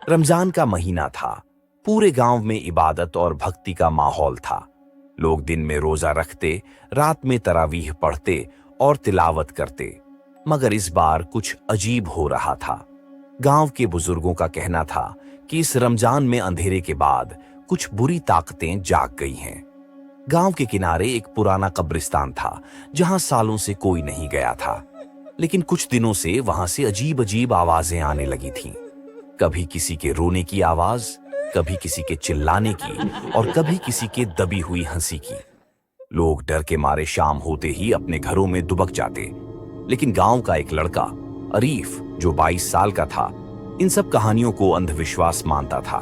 रमजान का महीना था। पूरे गांव में इबादत और भक्ति का माहौल था। लोग दिन में रोजा रखते, रात में तरावीह पढ़ते और तिलावत करते। मगर इस बार कुछ अजीब हो रहा था। गांव के बुजुर्गों का कहना था कि इस रमजान में अंधेरे के बाद कुछ बुरी ताकतें जाग गई हैं। गांव के किनारे एक पुराना कब्रिस्तान था जहां सालों से कोई नहीं गया था। लेकिन कुछ दिनों से वहां से अजीब अजीब आवाजें आने लगी थीं। कभी किसी के रोने की आवाज, कभी किसी के चिल्लाने की और कभी किसी के दबी हुई हंसी की। लोग डर के मारे शाम होते ही अपने घरों में दुबक जाते। लेकिन गांव का एक लड़का अरीफ, जो 22 साल का था, इन सब कहानियों को अंधविश्वास मानता था।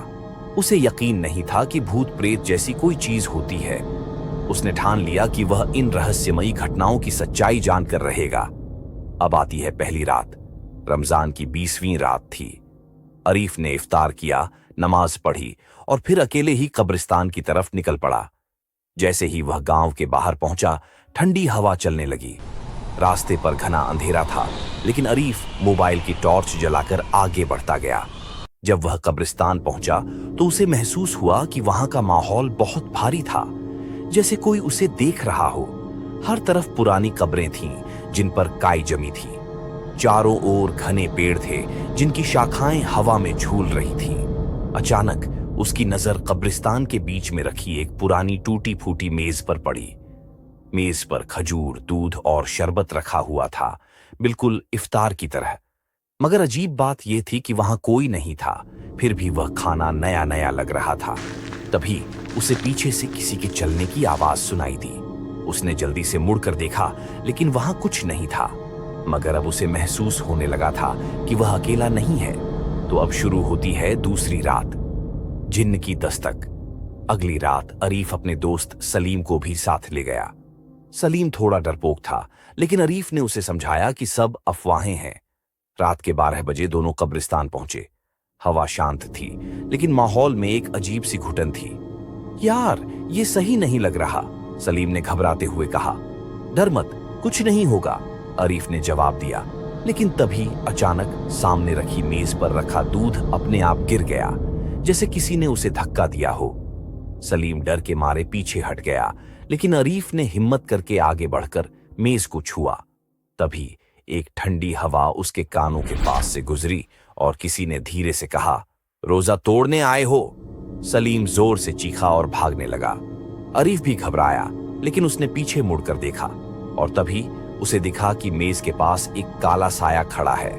उसे यकीन नहीं था कि भूत प्रेत जैसी कोई चीज होती है। उसने ठान लिया कि वह इन रहस्यमयी घटनाओं की सच्चाई जानकर रहेगा। अब आती है पहली रात। रमजान की 20वीं रात थी। अरीफ ने इफ्तार किया, नमाज पढ़ी और फिर अकेले ही कब्रिस्तान की तरफ निकल पड़ा। जैसे ही वह गांव के बाहर पहुंचा, ठंडी हवा चलने लगी। रास्ते पर घना अंधेरा था, लेकिन अरीफ मोबाइल की टॉर्च जलाकर आगे बढ़ता गया। जब वह कब्रिस्तान पहुंचा तो उसे महसूस हुआ कि वहां का माहौल बहुत भारी था, जैसे कोई उसे देख रहा हो। हर तरफ पुरानी कब्रें थीं जिन पर काई जमी थी। चारों ओर घने पेड़ थे जिनकी शाखाएं हवा में झूल रही थीं। अचानक उसकी नजर कब्रिस्तान के बीच में रखी एक पुरानी टूटी फूटी मेज पर पड़ी। मेज पर खजूर, दूध और शरबत रखा हुआ था, बिल्कुल इफ्तार की तरह। मगर अजीब बात यह थी कि वहां कोई नहीं था, फिर भी वह खाना नया नया लग रहा था। तभी उसे पीछे से किसी के चलने की आवाज सुनाई दी। उसने जल्दी से मुड़कर देखा, लेकिन वहां कुछ नहीं था। मगर अब उसे महसूस होने लगा था कि वह अकेला नहीं है। तो अब शुरू होती है दूसरी रात, जिन्न की दस्तक। अगली रात अरीफ अपने दोस्त सलीम को भी साथ ले गया। सलीम थोड़ा डरपोक था, लेकिन अरीफ ने उसे समझाया कि सब अफवाहें हैं। रात के 12 बजे दोनों कब्रिस्तान पहुंचे। हवा शांत थी, लेकिन माहौल में एक अजीब सी घुटन थी। यार, ये सही नहीं लग रहा, सलीम ने घबराते हुए कहा। डर मत, कुछ नहीं होगा, अरीफ ने जवाब दिया। लेकिन तभी अचानक सामने रखी मेज पर रखा दूध अपने आप गिर गया, जैसे किसी ने उसे धक्का दिया हो। सलीम डर के मारे पीछे हट गया, लेकिन अरीफ ने हिम्मत करके आगे बढ़कर मेज को छुआ। तभी एक ठंडी हवा उसके कानों के पास से गुजरी और किसी ने धीरे से कहा, रोजा तोड़ने आए हो? सलीम जोर से चीखा और भागने लगा। अरीफ भी घबराया, लेकिन उसने पीछे मुड़कर देखा और तभी उसे दिखा कि मेज के पास एक काला साया खड़ा है,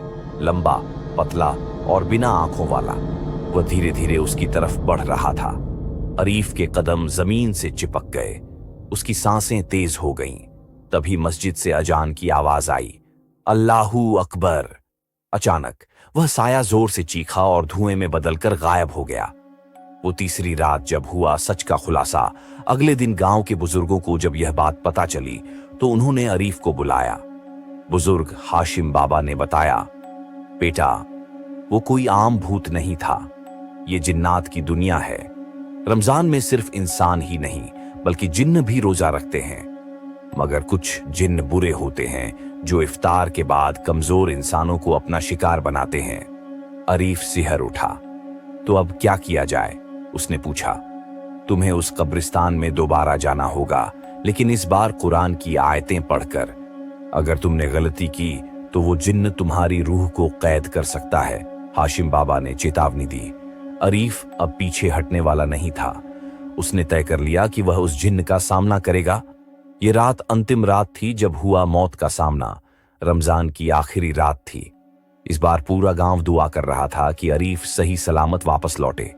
लंबा, पतला और बिना आंखों वाला। वह धीरे धीरे उसकी तरफ बढ़ रहा था। अरीफ के कदम जमीन से चिपक गए, उसकी सांसें तेज हो गईं। तभी मस्जिद से अजान की आवाज आई, अल्लाहू अकबर। अचानक वह साया जोर से चीखा और धुएं में बदलकर गायब हो गया। वो तीसरी रात जब हुआ सच का खुलासा। अगले दिन गांव के बुजुर्गों को जब यह बात पता चली तो उन्होंने अरीफ को बुलाया। बुजुर्ग हाशिम बाबा ने बताया, बेटा, वो कोई आम भूत नहीं था, ये जिन्नात की दुनिया है। रमजान में सिर्फ इंसान ही नहीं बल्कि जिन्न भी रोजा रखते हैं। मगर कुछ जिन्न बुरे होते हैं जो इफ्तार के बाद कमजोर इंसानों को अपना शिकार बनाते हैं। अरीफ सिहर उठा। तो अब क्या किया जाए? उसने पूछा। तुम्हें उस कब्रिस्तान में दोबारा जाना होगा, लेकिन इस बार कुरान की आयतें पढ़कर। अगर तुमने गलती की तो वो जिन्न तुम्हारी रूह को कैद कर सकता है, हाशिम बाबा ने चेतावनी दी। अरीफ अब पीछे हटने वाला नहीं था। उसने तय कर लिया कि वह उस जिन्न का सामना करेगा। ये रात अंतिम रात थी जब हुआ मौत का सामना। रमजान की आखिरी रात थी। इस बार पूरा गांव दुआ कर रहा था कि अरीफ सही सलामत वापस लौटे।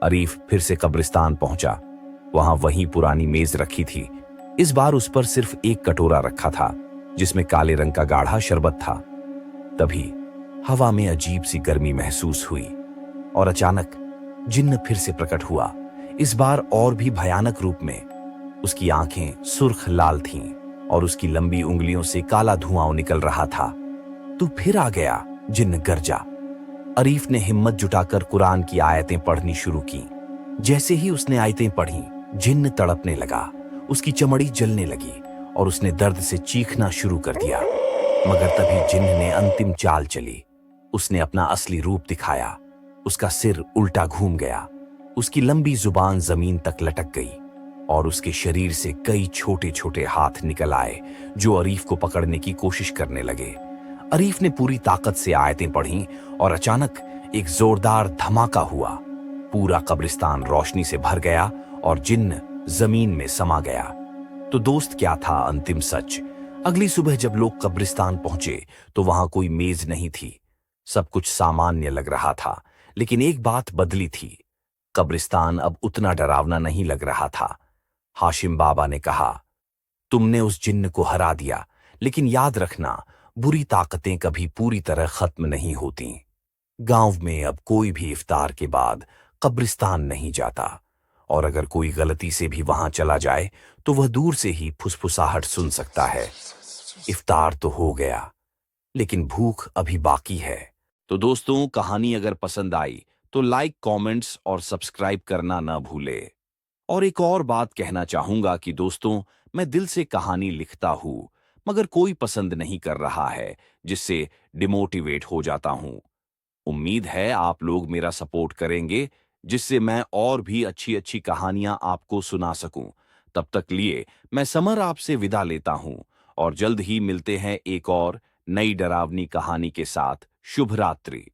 अरीफ फिर से कब्रिस्तान पहुंचा। वहां वही पुरानी मेज रखी थी। इस बार उस पर सिर्फ एक कटोरा रखा था जिसमें काले रंग का गाढ़ा शरबत था। तभी हवा में अजीब सी गर्मी महसूस हुई और अचानक जिन्न फिर से प्रकट हुआ, इस बार और भी भयानक रूप में। उसकी आंखें सुर्ख लाल थीं और उसकी लंबी उंगलियों से काला धुआं निकल रहा था। तू फिर आ गया, जिन्न गरजा। अरीफ ने हिम्मत जुटाकर कुरान की आयतें पढ़नी शुरू की। जैसे ही उसने आयतें पढ़ी, जिन्न तड़पने लगा, उसकी चमड़ी जलने लगी और उसने दर्द से चीखना शुरू कर दिया। मगर तभी जिन्न ने अंतिम चाल चली। उसने अपना असली रूप दिखाया। उसका सिर उल्टा घूम गया, उसकी लंबी जुबान जमीन तक लटक गई और उसके शरीर से कई छोटे छोटे हाथ निकल आए जो अरीफ को पकड़ने की कोशिश करने लगे। अरीफ ने पूरी ताकत से आयतें पढ़ीं और अचानक एक जोरदार धमाका हुआ। पूरा कब्रिस्तान रोशनी से भर गया और जिन्न जमीन में समा गया। तो दोस्त, क्या था अंतिम सच? अगली सुबह जब लोग कब्रिस्तान पहुंचे तो वहां कोई मेज नहीं थी। सब कुछ सामान्य लग रहा था, लेकिन एक बात बदली थी। कब्रिस्तान अब उतना डरावना नहीं लग रहा था। हाशिम बाबा ने कहा, तुमने उस जिन्न को हरा दिया, लेकिन याद रखना, बुरी ताकतें कभी पूरी तरह खत्म नहीं होती। गांव में अब कोई भी इफ्तार के बाद कब्रिस्तान नहीं जाता, और अगर कोई गलती से भी वहां चला जाए तो वह दूर से ही फुसफुसाहट सुन सकता है। इफ्तार तो हो गया, लेकिन भूख अभी बाकी है। तो दोस्तों, कहानी अगर पसंद आई तो लाइक, कमेंट्स और सब्सक्राइब करना ना भूले। और एक और बात कहना चाहूंगा कि दोस्तों, मैं दिल से कहानी लिखता हूं, मगर कोई पसंद नहीं कर रहा है, जिससे डिमोटिवेट हो जाता हूं। उम्मीद है आप लोग मेरा सपोर्ट करेंगे, जिससे मैं और भी अच्छी अच्छी कहानियां आपको सुना सकूं। तब तक लिए मैं समर आपसे विदा लेता हूं, और जल्द ही मिलते हैं एक और नई डरावनी कहानी के साथ। शुभ रात्रि।